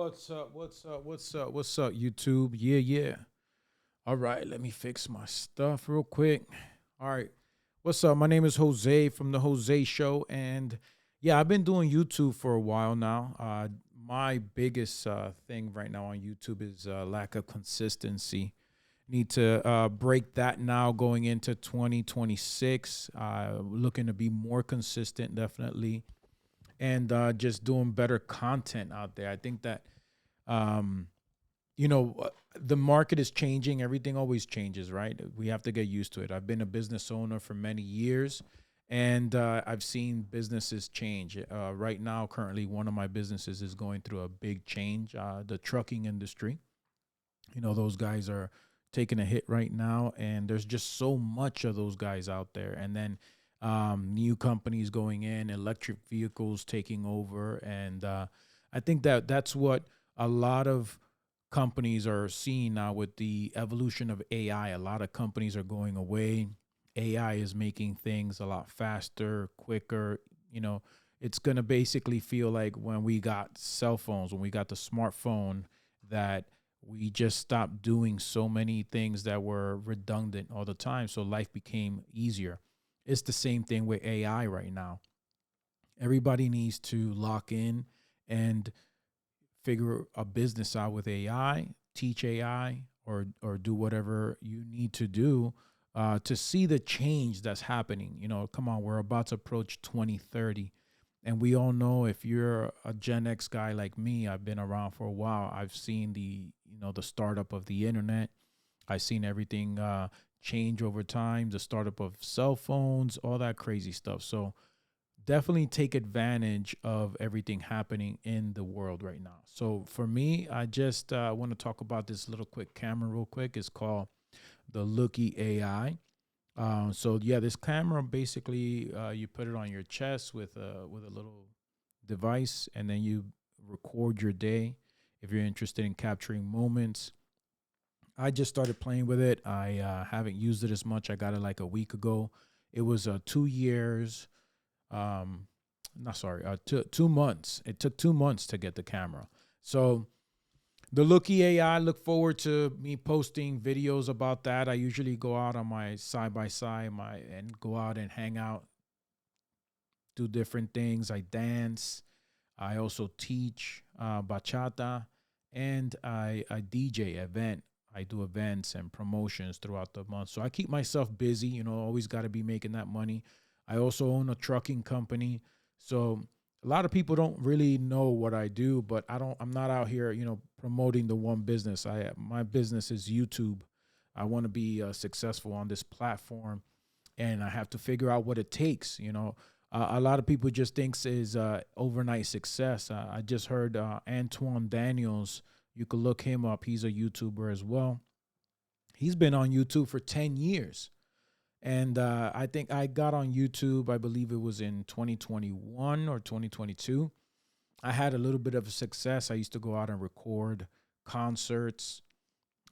What's up? What's up? What's up? What's up, YouTube? Yeah, yeah. All right, let me fix my stuff real quick. All right. What's up? My name is Jose from the Jose Show, and yeah, I've been doing YouTube for a while now. My biggest thing right now on YouTube is lack of consistency. Need to break that now going into 2026. Looking to be more consistent, definitely, and just doing better content out there. I think that um, the market is changing. Everything always changes, right? We have to get used to it. I've been a business owner for many years, and I've seen businesses change. Right now, currently, one of my businesses is going through a big change. The trucking industry, those guys are taking a hit right now, and there's just so much of those guys out there. And then new companies going in, electric vehicles taking over, and I think that that's what a lot of companies are seeing now with the evolution of AI. A lot of companies are going away. AI is making things a lot faster, quicker. You know, it's going to basically feel like when we got cell phones, when we got the smartphone, that we just stopped doing so many things that were redundant all the time. So life became easier. It's the same thing with AI right now. Everybody needs to lock in and figure a business out with AI, teach AI, or do whatever you need to do to see the change that's happening. Come on, we're about to approach 2030. And we all know, if you're a Gen X guy like me, I've been around for a while. I've seen the startup of the internet. I've seen everything change over time, the startup of cell phones, all that crazy stuff. So definitely take advantage of everything happening in the world right now. So for me, I just want to talk about this little quick camera real quick. It's called the Looky AI. So yeah, this camera basically you put it on your chest with a little device, and then you record your day. If you're interested in capturing moments, I just started playing with it. I haven't used it as much. I got it like a week ago. It was 2 years not sorry, 2 months. It took 2 months to get the camera. So the Looky AI, look forward to me posting videos about that. I usually go out on my side by side, my and go out and hang out, do different things. I dance. I also teach bachata, and I DJ event. I do events and promotions throughout the month. So I keep myself busy. Always got to be making that money. I also own a trucking company. So a lot of people don't really know what I do, but I'm not out here, promoting the one business. My business is YouTube. I want to be successful on this platform, and I have to figure out what it takes. A lot of people just thinks is overnight success. I just heard Antoine Daniels. You could look him up. He's a YouTuber as well. He's been on YouTube for 10 years. And I think I got on YouTube, I believe it was in 2021 or 2022. I had a little bit of a success. I used to go out and record concerts,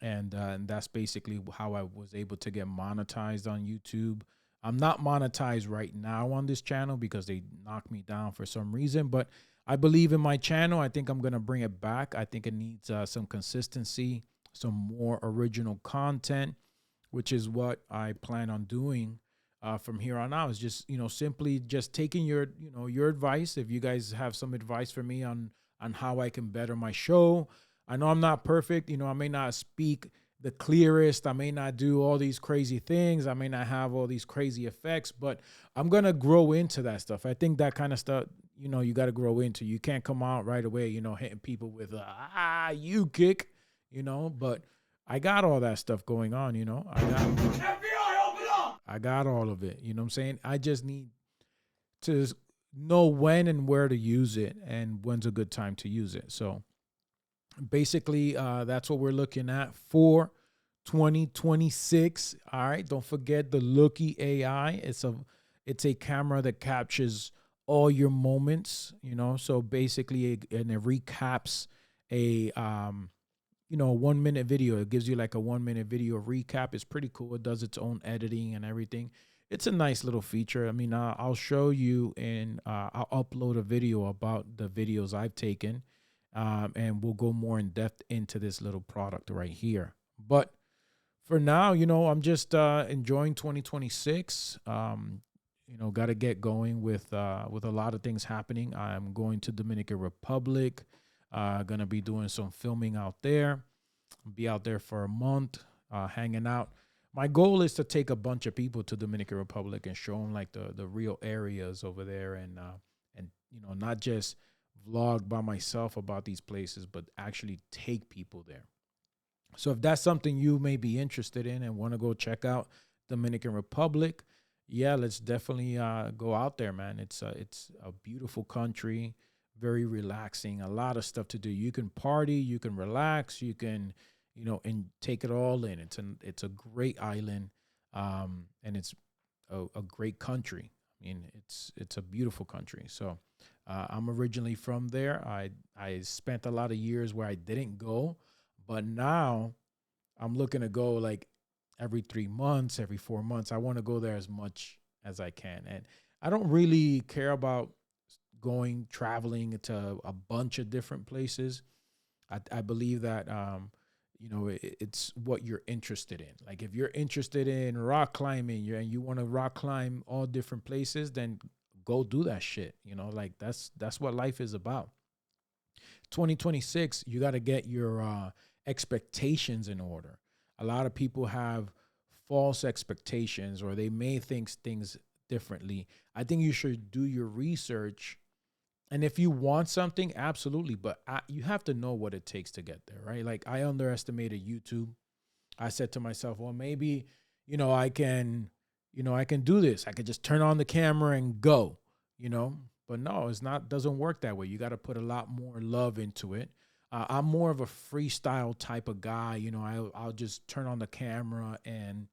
and that's basically how I was able to get monetized on YouTube. I'm not monetized right now on this channel because they knocked me down for some reason, but I believe in my channel. I think I'm going to bring it back. I think it needs some consistency, some more original content, which is what I plan on doing from here on out. Is just simply just taking your advice. If you guys have some advice for me on how I can better my show, I know I'm not perfect. I may not speak the clearest. I may not do all these crazy things. I may not have all these crazy effects, but I'm gonna grow into that stuff. I think that kind of stuff, you got to grow into. You can't come out right away, hitting people with you kick, but I got all that stuff going on, I got all of it. You know what I'm saying? I just need to know when and where to use it and when's a good time to use it. So basically, that's what we're looking at for 2026. All right. Don't forget the Looky AI. It's a camera that captures all your moments, So basically, and it recaps a 1 minute video. It gives you like a 1 minute video recap. It's pretty cool. It does its own editing and everything. It's a nice little feature. I mean, I'll show you, and I'll upload a video about the videos I've taken. and we'll go more in depth into this little product right here. But for now, I'm just enjoying 2026. Got to get going with a lot of things happening. I'm going to Dominican Republic. Gonna be doing some filming out there. Be out there for a month, hanging out. My goal is to take a bunch of people to Dominican Republic and show them like the real areas over there, and not just vlog by myself about these places, but actually take people there. So if that's something you may be interested in and want to go check out Dominican Republic, yeah, let's definitely go out there, man. It's a beautiful country, very relaxing, a lot of stuff to do. You can party, you can relax, you can, and take it all in. It's a great island, and it's a great country. I mean, it's a beautiful country. So I'm originally from there. I spent a lot of years where I didn't go, but now I'm looking to go like every 3 months, every 4 months. I want to go there as much as I can. And I don't really care about traveling to a bunch of different places. I believe that, it's what you're interested in. Like if you're interested in rock climbing and you want to rock climb all different places, then go do that shit. Like that's what life is about. 2026, you got to get your expectations in order. A lot of people have false expectations, or they may think things differently. I think you should do your research. And if you want something, absolutely. But you have to know what it takes to get there, right? Like I underestimated YouTube. I said to myself, well, maybe, I can, I can do this. I could just turn on the camera and go, you know. But no, it's not. Doesn't work that way. You got to put a lot more love into it. I'm more of a freestyle type of guy. I'll just turn on the camera and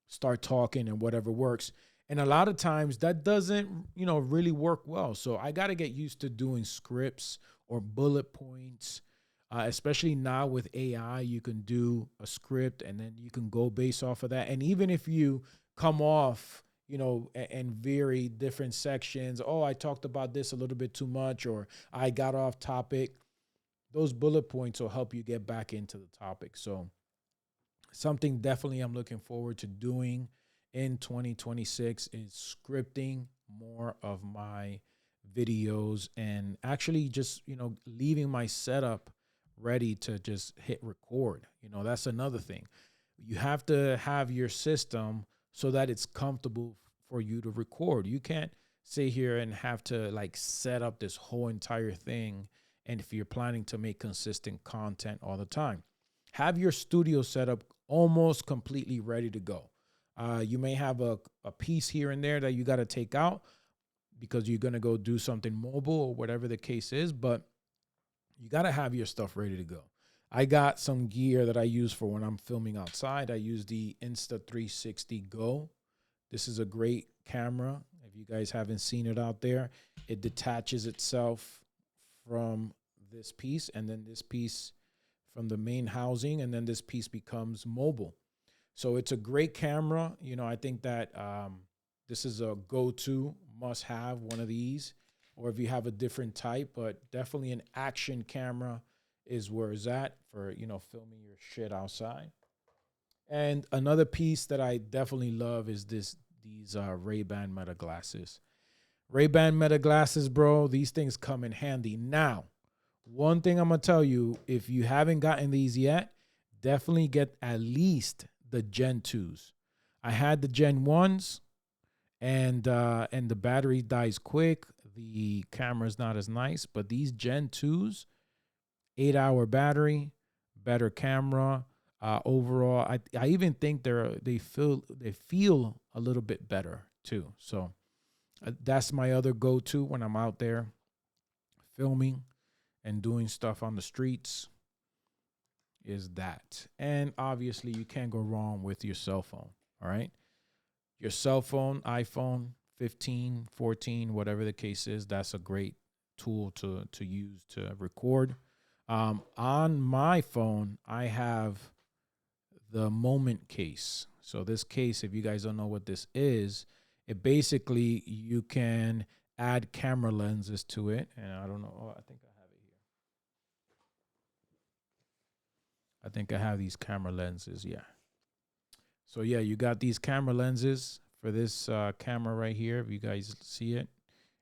start talking and whatever works. And a lot of times that doesn't, really work well. So I got to get used to doing scripts or bullet points. Especially now with AI, you can do a script and then you can go based off of that. And even if you come off, and vary different sections, oh, I talked about this a little bit too much, or I got off topic, those bullet points will help you get back into the topic. So something definitely I'm looking forward to doing in 2026 is scripting more of my videos and actually just, leaving my setup ready to just hit record. That's another thing. You have to have your system so that it's comfortable for you to record. You can't sit here and have to like set up this whole entire thing. And if you're planning to make consistent content all the time, have your studio setup almost completely ready to go. You may have a piece here and there that you got to take out because you're going to go do something mobile or whatever the case is, but you got to have your stuff ready to go. I got some gear that I use for when I'm filming outside. I use the Insta360 Go. This is a great camera. If you guys haven't seen it out there, it detaches itself from this piece and then this piece from the main housing, and then this piece becomes mobile. So it's a great camera. I think that this is a go-to must-have, one of these, or if you have a different type, but definitely an action camera is where it's at for, filming your shit outside. And another piece that I definitely love is these Ray-Ban Meta glasses. Ray-Ban Meta glasses, bro, these things come in handy. Now, one thing I'm going to tell you, if you haven't gotten these yet, definitely get at least the Gen 2s. I had the Gen 1s, and the battery dies quick. The camera's not as nice, but these Gen 2s, 8-hour battery, better camera. Overall, I even think they feel a little bit better too. So that's my other go-to when I'm out there filming and doing stuff on the streets, is that. And obviously you can't go wrong with your cell phone. All right. Your cell phone, iPhone 15, 14, whatever the case is, that's a great tool to use to record. On my phone, I have the Moment case. So this case, if you guys don't know what this is, it basically, you can add camera lenses to it. And I don't know. Oh, I think I have it here. I think I have these camera lenses. Yeah. So yeah, you got these camera lenses for this camera right here. If you guys see it,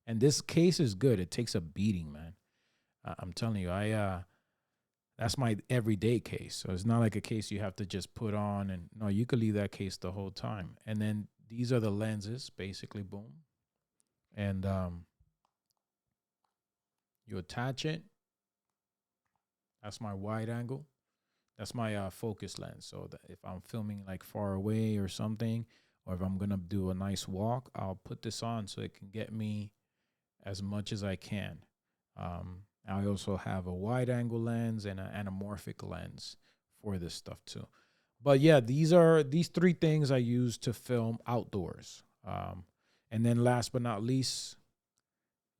and this case is good. It takes a beating, man. I'm telling you, that's my everyday case. So it's not like a case you have to just put on and no, you could leave that case the whole time. And then these are the lenses, basically, boom. And you attach it. That's my wide angle. That's my focus lens. So that if I'm filming like far away or something, or if I'm gonna do a nice walk, I'll put this on so it can get me as much as I can. I also have a wide angle lens and an anamorphic lens for this stuff too. But yeah, these three things I use to film outdoors. And then last but not least,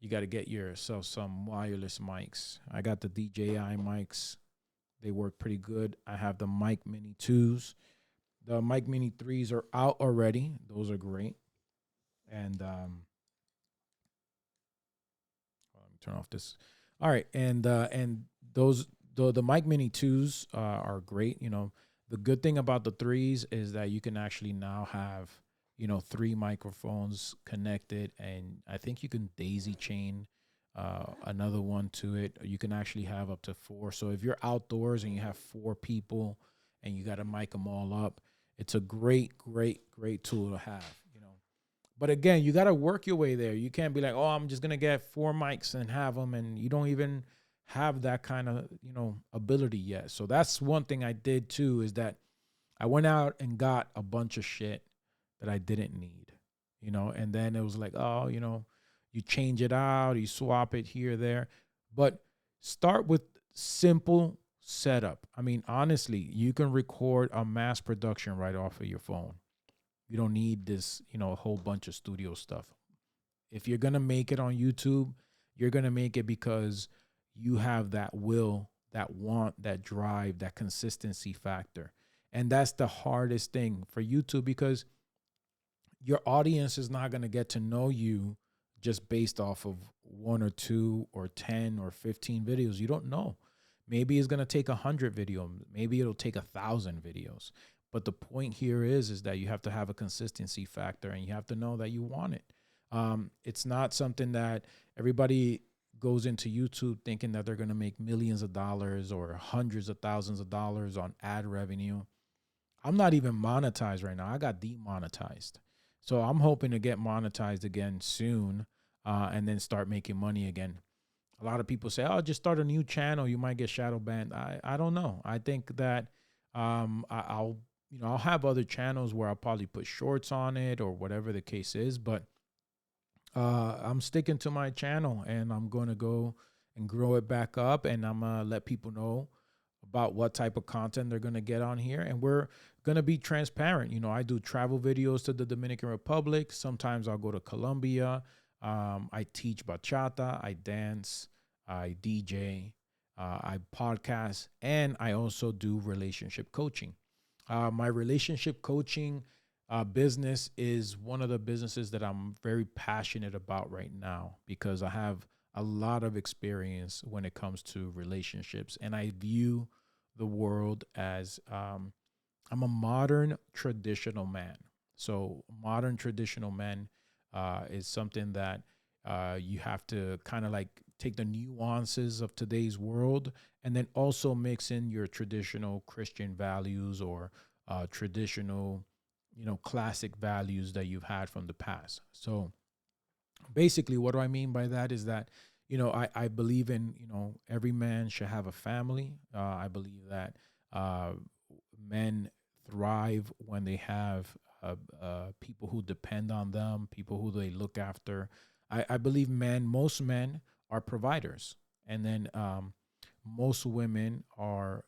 you got to get yourself some wireless mics. I got the DJI mics. They work pretty good. I have the Mic Mini 2s. The Mic Mini 3s are out already. Those are great. And let me turn off this. All right, and those the Mic Mini 2s are great. You know, the good thing about the 3s is that you can actually now have, you know, 3 microphones connected, and I think you can daisy chain another one to it. You can actually have up to 4. So if you're outdoors and you have 4 people and you got to mic them all up, it's a great tool to have. But again, you got to work your way there. You can't be like, oh, I'm just going to get 4 mics and have them. And you don't even have that kind of, ability yet. So that's one thing I did too, is that I went out and got a bunch of shit that I didn't need, and then it was like, oh, you change it out, you swap it here, there. But start with simple setup. I mean, honestly, you can record a mass production right off of your phone. You don't need this, a whole bunch of studio stuff. If you're going to make it on YouTube, you're going to make it because you have that will, that want, that drive, that consistency factor. And that's the hardest thing for YouTube, because your audience is not going to get to know you just based off of 1 or 2 or 10 or 15 videos. You don't know. Maybe it's going to take 100 videos. Maybe it'll take 1,000 videos. But the point here is that you have to have a consistency factor, and you have to know that you want it. It's not something that everybody goes into YouTube thinking that they're going to make millions of dollars or hundreds of thousands of dollars on ad revenue. I'm not even monetized right now. I got demonetized. So I'm hoping to get monetized again soon, and then start making money again. A lot of people say, oh, just start a new channel, you might get shadow banned. I don't know. I think that I'll have other channels where I'll probably put shorts on it or whatever the case is, but I'm sticking to my channel, and I'm going to go and grow it back up, and I'm going to let people know about what type of content they're going to get on here. And we're going to be transparent. I do travel videos to the Dominican Republic. Sometimes I'll go to Colombia. I teach bachata, I dance, I DJ, I podcast, and I also do relationship coaching. My relationship coaching business is one of the businesses that I'm very passionate about right now, because I have a lot of experience when it comes to relationships, and I view the world as I'm a modern traditional man. So modern traditional man is something that you have to kind of like take the nuances of today's world, and then also mix in your traditional Christian values or traditional, classic values that you've had from the past. So basically, what do I mean by that is that, I believe in, every man should have a family. I believe that men thrive when they have people who depend on them, people who they look after. I believe most men are providers. And then most women are,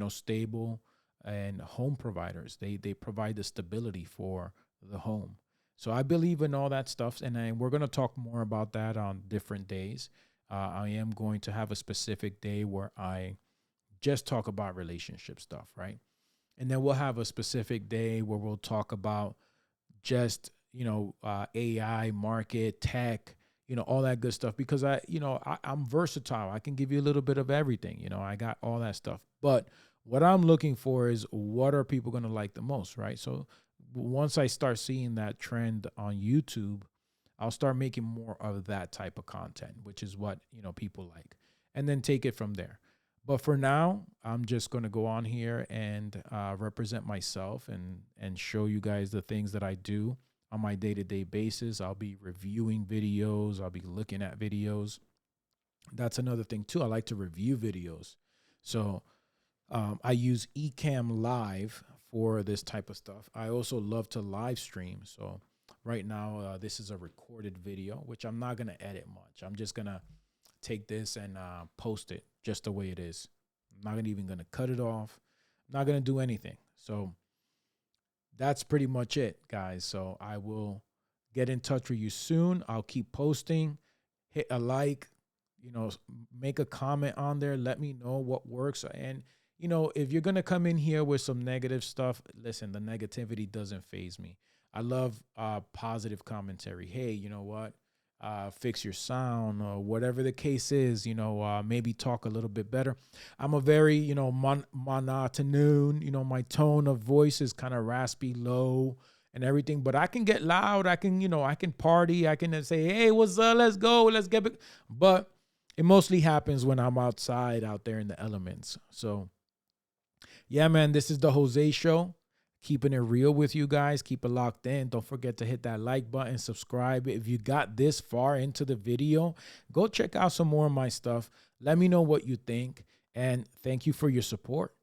stable and home providers. They provide the stability for the home. So I believe in all that stuff, and we're going to talk more about that on different days. I am going to have a specific day where I just talk about relationship stuff, right? And then we'll have a specific day where we'll talk about just, AI, market, tech, all that good stuff, because I'm versatile. I can give you a little bit of everything. I got all that stuff. But what I'm looking for is, what are people going to like the most, right? So once I start seeing that trend on YouTube, I'll start making more of that type of content, which is what, people like, and then take it from there. But for now, I'm just going to go on here and represent myself and show you guys the things that I do on my day-to-day basis. I'll be reviewing videos. I'll be looking at videos. That's another thing too. I like to review videos. So I use Ecamm Live for this type of stuff. I also love to live stream. So right now, this is a recorded video, which I'm not going to edit much. I'm just going to take this and post it just the way it is. I'm not even going to cut it off. I'm not going to do anything. So that's pretty much it, guys. So I will get in touch with you soon. I'll keep posting. Hit a like, make a comment on there. Let me know what works. And, if you're going to come in here with some negative stuff, listen, the negativity doesn't faze me. I love positive commentary. Hey, you know what? Fix your sound, or whatever the case is, maybe talk a little bit better. I'm a very, monotone, my tone of voice is kind of raspy, low and everything, but I can get loud. I can, I can party. I can say, hey, what's up? Let's go. Let's get it. But it mostly happens when I'm outside, out there in the elements. So yeah, man, this is the Jose Show. Keeping it real with you guys. Keep it locked in. Don't forget to hit that like button, subscribe. If you got this far into the video, go check out some more of my stuff. Let me know what you think. And thank you for your support.